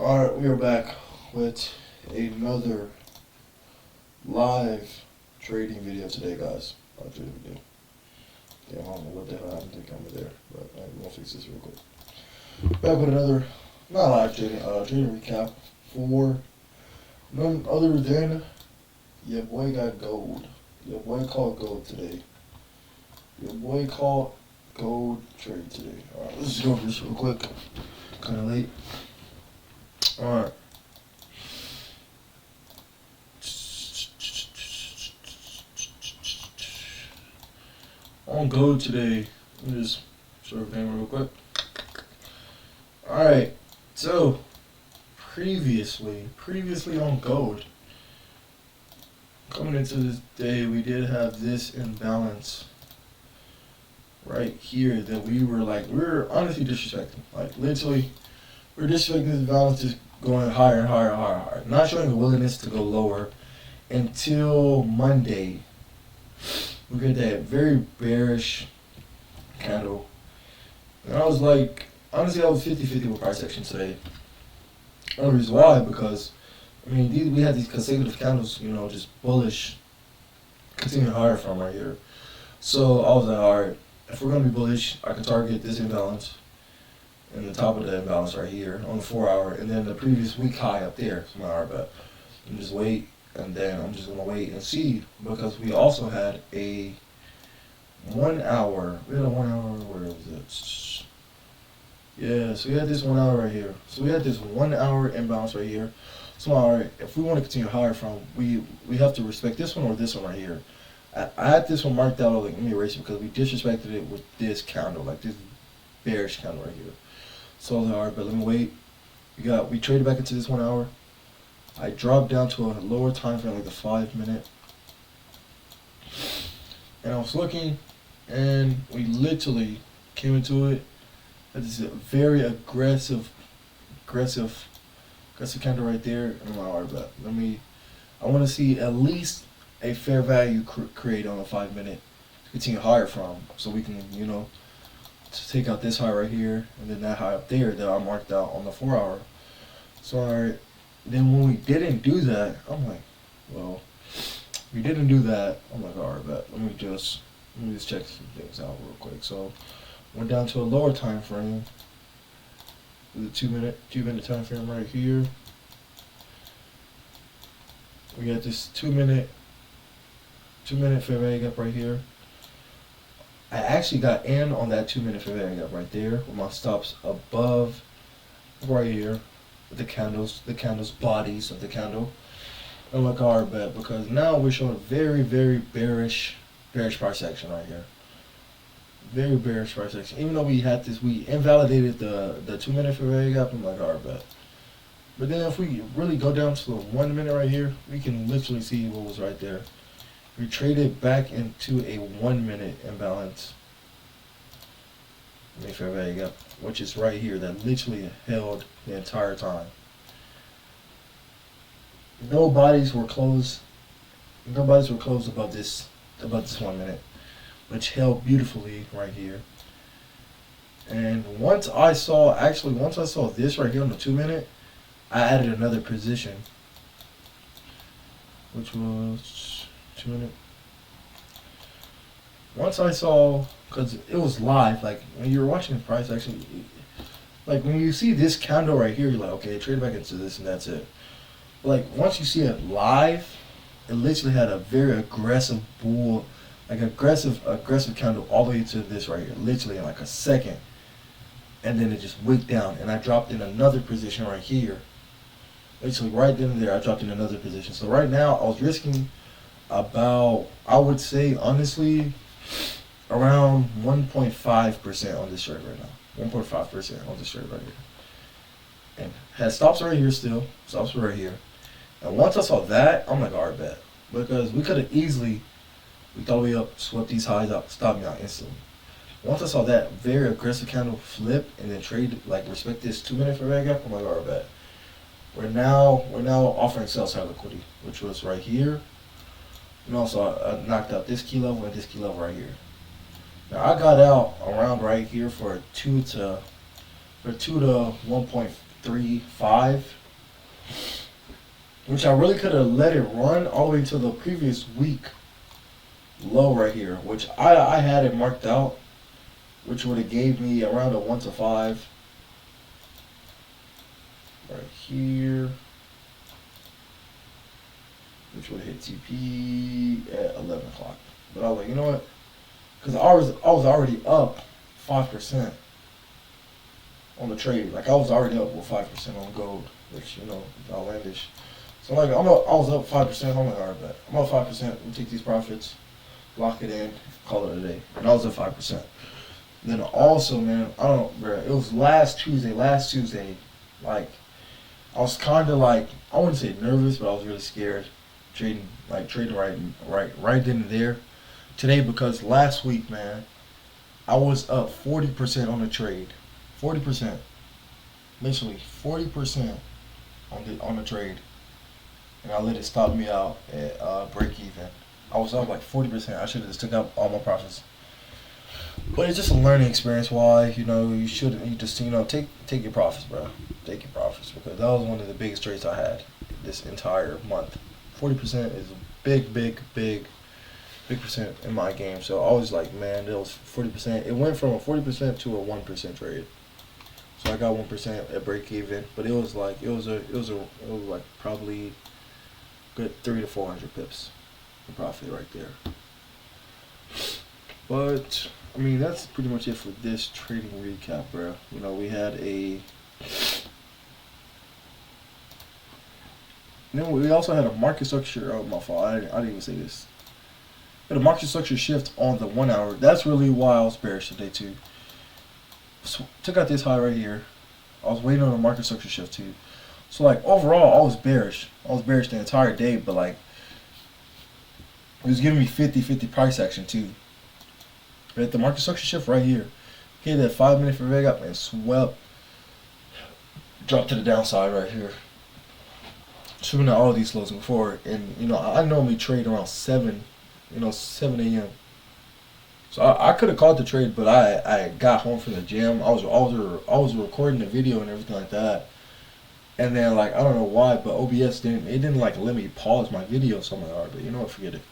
Alright, we are back with another live trading video today, guys. Live trading video. Damn, I don't know what the hell happened to the camera there, but I'm gonna fix this real quick. Back with another, not live trading recap for none other than your boy got gold. Your boy called gold today. Your boy called gold trade today. Alright, let's just go over this real quick. Kinda late. Alright. On gold today, let me just show everything real quick. Alright, so previously on gold, coming into this day, we did have this imbalance right here that we were honestly disrespecting. Like literally, we were disrespecting this imbalance, just going higher and higher and higher and higher. Not showing a willingness to go lower until Monday. We get that very bearish candle. And I was like, honestly, I was 50-50 with price action today. The reason why, because, I mean, we had these consecutive candles, you know, just bullish, continuing higher from right here. So I was like, alright, if we're going to be bullish, I can target this imbalance and the top of the imbalance right here on the 4 hour, and then the previous week high up there. So I'm like, alright, but I'm just wait. And then I'm just going to wait and see, because we also had a 1 hour. We had a 1 hour, where was it? Yeah, so we had this 1 hour right here. So we had this 1 hour imbalance right here. So alright, if we want to continue higher from, we have to respect this one or this one right here. I had this one marked out, like, let me erase it, because we disrespected it with this candle, like this bearish candle right here. So I was like, alright, but let me wait. We traded back into this 1 hour. I dropped down to a lower time frame, like the 5 minute. And I was looking, and we literally came into it. This is a very aggressive candle right there. And I'm like, alright, but I want to see at least a fair value create on a 5 minute to continue higher from, so we can, you know, to take out this high right here, and then that high up there that I marked out on the 4 hour. So alright. Then when we didn't do that, I'm like, well, we didn't do that. I'm like, alright, but let me just check some things out real quick. So went down to a lower time frame with a 2 minute time frame right here. We got this 2 minute fair value gap right here. I actually got in on that 2 minute fair value gap right there with my stops above right here. The candles bodies of the candle. I'm like, alright, bet, because now we're showing very, very bearish price action right here. Very bearish price action. Even though we had this, we invalidated the 2 minute fair value gap. I'm like, alright, bet. But then if we really go down to the 1 minute right here, we can literally see what was right there. We traded back into a 1 minute imbalance. Fair value gap, which is right here, that literally held the entire time. No bodies were closed above this 1 minute, which held beautifully right here. And once I saw this right here on the 2 minute, I added another position, which was 2 minute. Once I saw, because it was live, like when you were watching the price action, like when you see this candle right here, you're like, okay, trade back into this and that's it. But like once you see it live, it literally had a very aggressive bull, like aggressive candle all the way to this right here, literally in like a second. And then it just wicked down, and I dropped in another position right here. Literally right then and there, I dropped in another position. So right now, I was risking about, I would say honestly, around 1.5% on this trade right now. 1.5% on this trade right here. And had stops right here still. Stops right here. And once I saw that, I'm like, alright, bet. Because we could have easily, we thought we up, swept these highs up, stopped me out instantly. Once I saw that very aggressive candle flip and then trade, like respect this 2 minute fair value gap, I'm like, alright, bet. We're now offering sell side liquidity, which was right here. And also I knocked out this key level and this key level right here. Now I got out around right here for 2 to 1.5 3.5, which I really could have let it run all the way to the previous week low right here, which I had it marked out, which would have gave me around a 1 to 5 right here, which would hit TP at 11 o'clock. But I was like, you know what? Because I was already up 5% on the trade. Like I was already up with 5% on gold, which is outlandish. So like I was up 5%. I'm like, all right, bet I'm up 5%. We take these profits, lock it in, call it a day. And I was up 5%. Then also, man, I don't know, bro. It was last Tuesday. Like I was kind of like, I wouldn't say nervous, but I was really scared trading right then and there today, because last week, man, I was up 40% on the trade. 40%. Literally 40% on the trade. And I let it stop me out at break even. I was up like 40%. I should have just took out all my profits. But it's just a learning experience. Why, you shouldn't, you just, take your profits, bro. Take your profits, because that was one of the biggest trades I had this entire month. 40% is a big percent in my game. So I was like, man, that was 40%. It went from a 40% to a 1% trade. So I got 1% at break even, but it was like probably good 300 to 400 pips in profit right there. But I mean, that's pretty much it for this trading recap, bro. We had a. Then we also had a market structure. Oh, my fault. I didn't even say this. We had a market structure shift on the 1 hour. That's really why I was bearish today too. So, took out this high right here. I was waiting on a market structure shift too. So like overall, I was bearish. I was bearish the entire day, but like it was giving me 50-50 price action too. Right, the market structure shift right here. Hit that 5 minute for leg up and swept. Dropped to the downside right here. Shooting at all of these lows before, and I normally trade around 7 a.m. So I could have caught the trade, but I got home from the gym. I was recording the video and everything like that, and then like I don't know why, but OBS didn't like let me pause my video. So I'm like, alright, but you know what, forget it.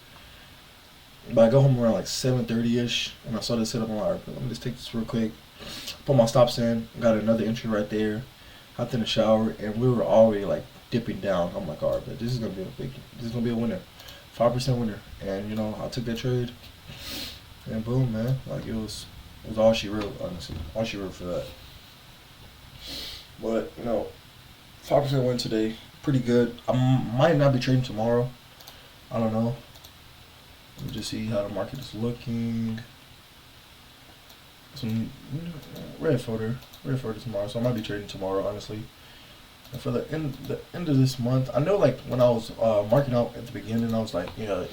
But I go home around like 7:30ish, and I saw this setup. I'm like, alright, let me just take this real quick. Put my stops in. Got another entry right there. Hopped in the shower, and we were already like dipping down. I'm like, alright, but this is gonna be a winner, 5% winner, and I took that trade. And boom, man. Like it was all she wrote, honestly. All she wrote for that. But 5% win today, pretty good. I might not be trading tomorrow. I don't know. Let me just see how the market is looking. Some red folder tomorrow, so I might be trading tomorrow, honestly. And for the end of this month, I know like when I was marking out at the beginning, I was like, the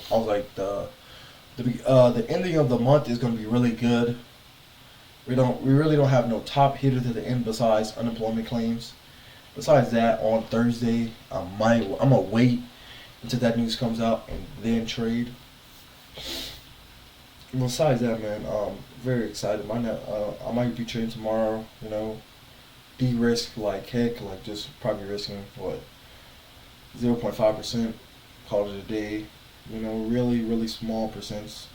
ending of the month is going to be really good. We really don't have no top hitters at the end besides unemployment claims. Besides that, on Thursday, I'm gonna wait until that news comes out and then trade. And besides that, man, very excited. I might be trading tomorrow. De-risk like heck, like just probably risking 0.5%. Call it a day. Really small percents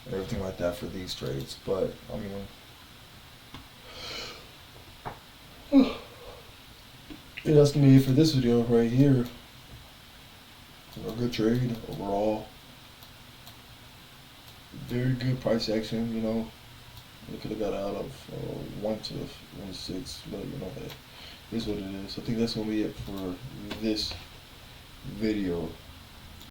and everything like that for these trades. But I mean, yeah, that's gonna be it for this video right here. A good trade overall. Very good price action. We could have got out of 1 to 1.6, but that is what it is. I think that's gonna be it for this video.